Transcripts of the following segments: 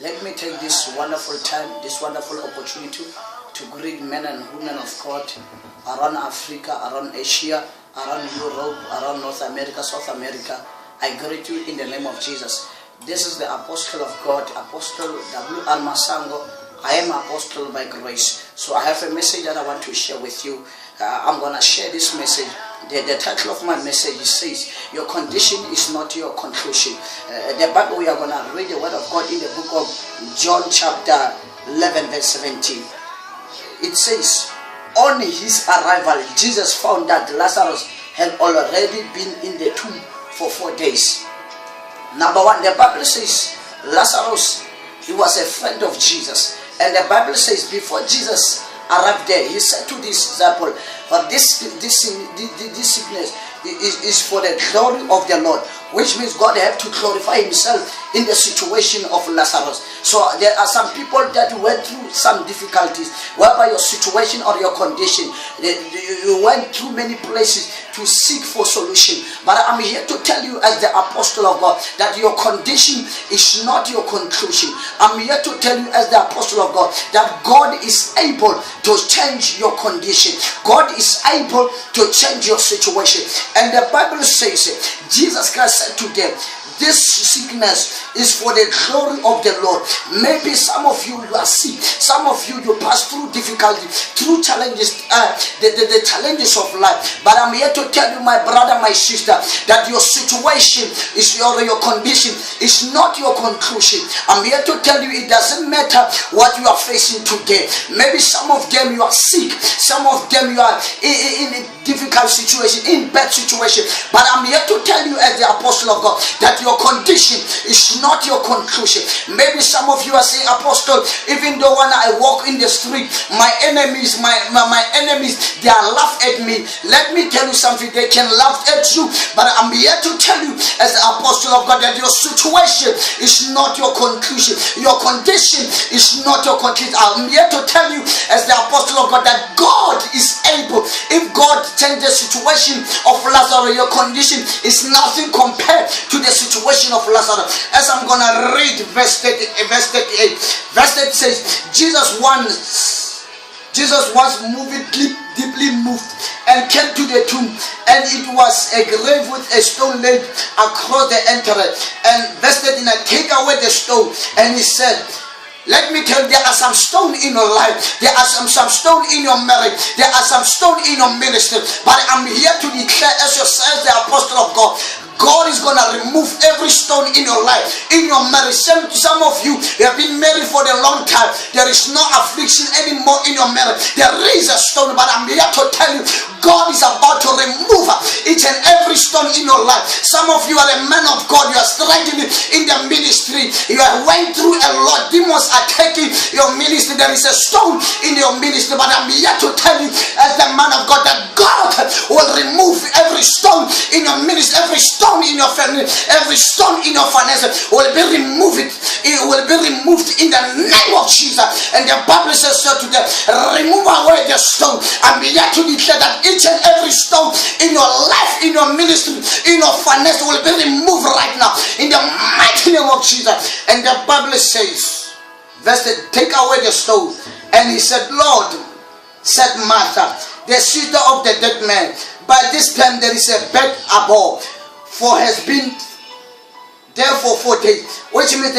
Let me take this wonderful time, this wonderful opportunity to greet men and women of God around Africa, around Asia, around Europe, around North America, South America. I greet you in the name of Jesus. This is the Apostle of God, Apostle W.R. Masango. I am Apostle by grace. So I have a message that I want to share with you. I'm going to share this message. The title of my message says, your condition is not your conclusion. The Bible, we are going to read the word of God in the book of John chapter 11 verse 17. It says, on his arrival, Jesus found that Lazarus had already been in the tomb for 4 days. Number one, the Bible says Lazarus, he was a friend of Jesus. And the Bible says before Jesus arrived there, he said to this disciple, but this sickness is for the glory of the Lord, which means God had to glorify himself in the situation of Lazarus. So there are some people that went through some difficulties, whereby your situation or your condition, you went through many places to seek for solution. But I'm here to tell you as the Apostle of God that your condition is not your conclusion. I'm here to tell you as the Apostle of God that God is able to change your condition. God is able to change your situation. And the Bible says, Jesus Christ said to them, this sickness is for the glory of the Lord. Maybe some of you are sick. Some of you pass through difficulty, through challenges, the challenges of life. But I'm here to tell you, my brother, my sister, that your situation is your condition is not your conclusion. I'm here to tell you, it doesn't matter what you are facing today. Maybe some of them you are sick. Some of them you are in a difficult situation, in bad situation. But I'm here to tell you as the Apostle of God that your condition is not your conclusion. Maybe some of you are saying, Apostle, even though when I walk in the street, my enemies, my enemies, they are laugh at me. Let me tell you something, they can laugh at you, but I'm here to tell you as the Apostle of God that your situation is not your conclusion. Your condition is not your conclusion. I'm here to tell you as the Apostle of God that God is able. If God changes the situation of Lazarus, your condition is nothing compared to the situation of Lazarus. As I'm gonna read verse 38. Verse 38 says, Jesus was moving deeply moved and came to the tomb, and it was a grave with a stone laid across the entrance. And verse 39, take away the stone. And he said, let me tell you, there are some stone in your life. There are some stone in your marriage. There are some stone in your ministry. But I'm here to declare as the Apostle of God, God is going to remove every stone in your life, in your marriage. Some of you have been married for a long time. There is no affliction anymore in your marriage. There is a stone, but I'm here to tell you, God is about to remove each and every stone in your life. Some of you are a man of God. You are struggling in the ministry. You are went through a lot. Demons are taking your ministry. There is a stone in your ministry, but I'm here to tell you as the man of God that God will remove every stone in your ministry, every stone in your family, every stone in your finances will be removed. It will be removed in the name of Jesus. And the Bible says so to them, remove away the stone. I'm here to declare that each and every stone in your life, in your ministry, in your finances will be removed right now in the mighty name of Jesus. And the Bible says, verse 8, take away the stone. And he said, Lord, said Martha, the sister of the dead man, by this time there is a bed above, for has been there for 4 days. Which means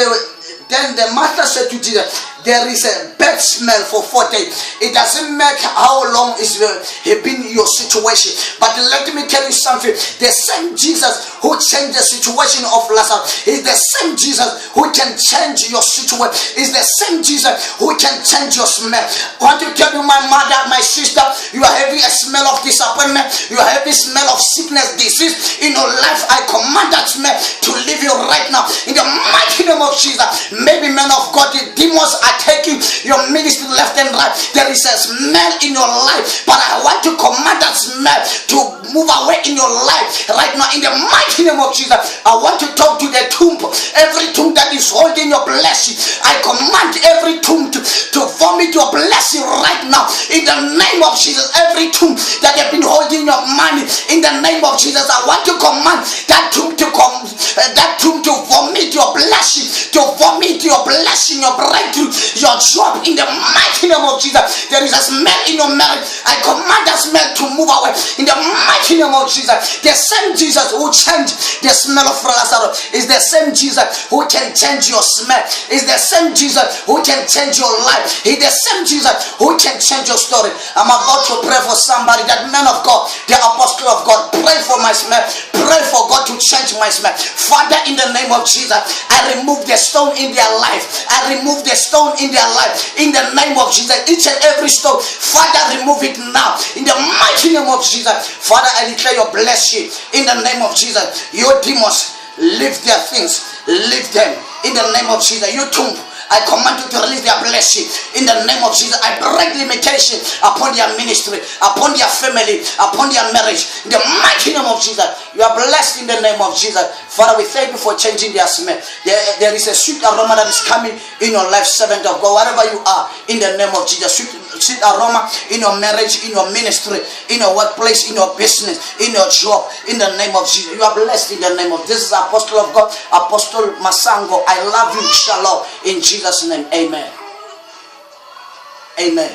then the master said to Jesus, there is a bad smell for 4 days. It doesn't matter how long it's been your situation. But let me tell you something. The same Jesus who changed the situation of Lazarus is the same Jesus who can change your situation. Is the same Jesus who can change your smell. I want to tell you, my mother, my sister, you are having a smell of disappointment. You are having a smell of sickness, disease in your life. I command that smell to leave you right now in the mighty name of Jesus. Maybe, men of God, the demons are taking your ministry left and right. There is a smell in your life, but I want to command that smell to move away in your life right now in the mighty name of Jesus. I want to talk to the tomb. Every tomb that is holding your blessing, I command every tomb to vomit your blessing right right now in the name of Jesus. Every tomb that have been holding your money, in the name of Jesus, I want to command that tomb to come, that tomb to vomit your blessing, your blessing, your breakthrough, your job, in the mighty name of Jesus. There is a smell in your marriage. I command that smell to move away in the mighty name of Jesus. The same Jesus who changed the smell of Lazarus is the same Jesus who can change your smell. Is the same Jesus who can change your life. Is the same Jesus who can change your story. I'm about to pray for somebody, that man of God, the apostle of God. Pray for my smell. Pray for God to change my smell. Father, in the name of Jesus, I remove the stone in their life. I remove the stone in their life. In the name of Jesus, each and every stone, Father, remove it now. In the mighty name of Jesus, Father, I declare your blessing. In the name of Jesus, your demons, leave their things. Leave them. In the name of Jesus, you tomb, I command you to release their blessing. In the name of Jesus, I break limitation upon their ministry, upon their family, upon their marriage. In the mighty name of Jesus, you are blessed in the name of Jesus. Father, we thank you for changing their smell. There is a sweet aroma that is coming in your life, servant of God, wherever you are, in the name of Jesus. Sweet aroma in your marriage, in your ministry, in your workplace, in your business, in your job, in the name of Jesus. You are blessed in the name of this is Apostle of God, Apostle Masango. I love you. Shalom. In Jesus' name, amen. Amen.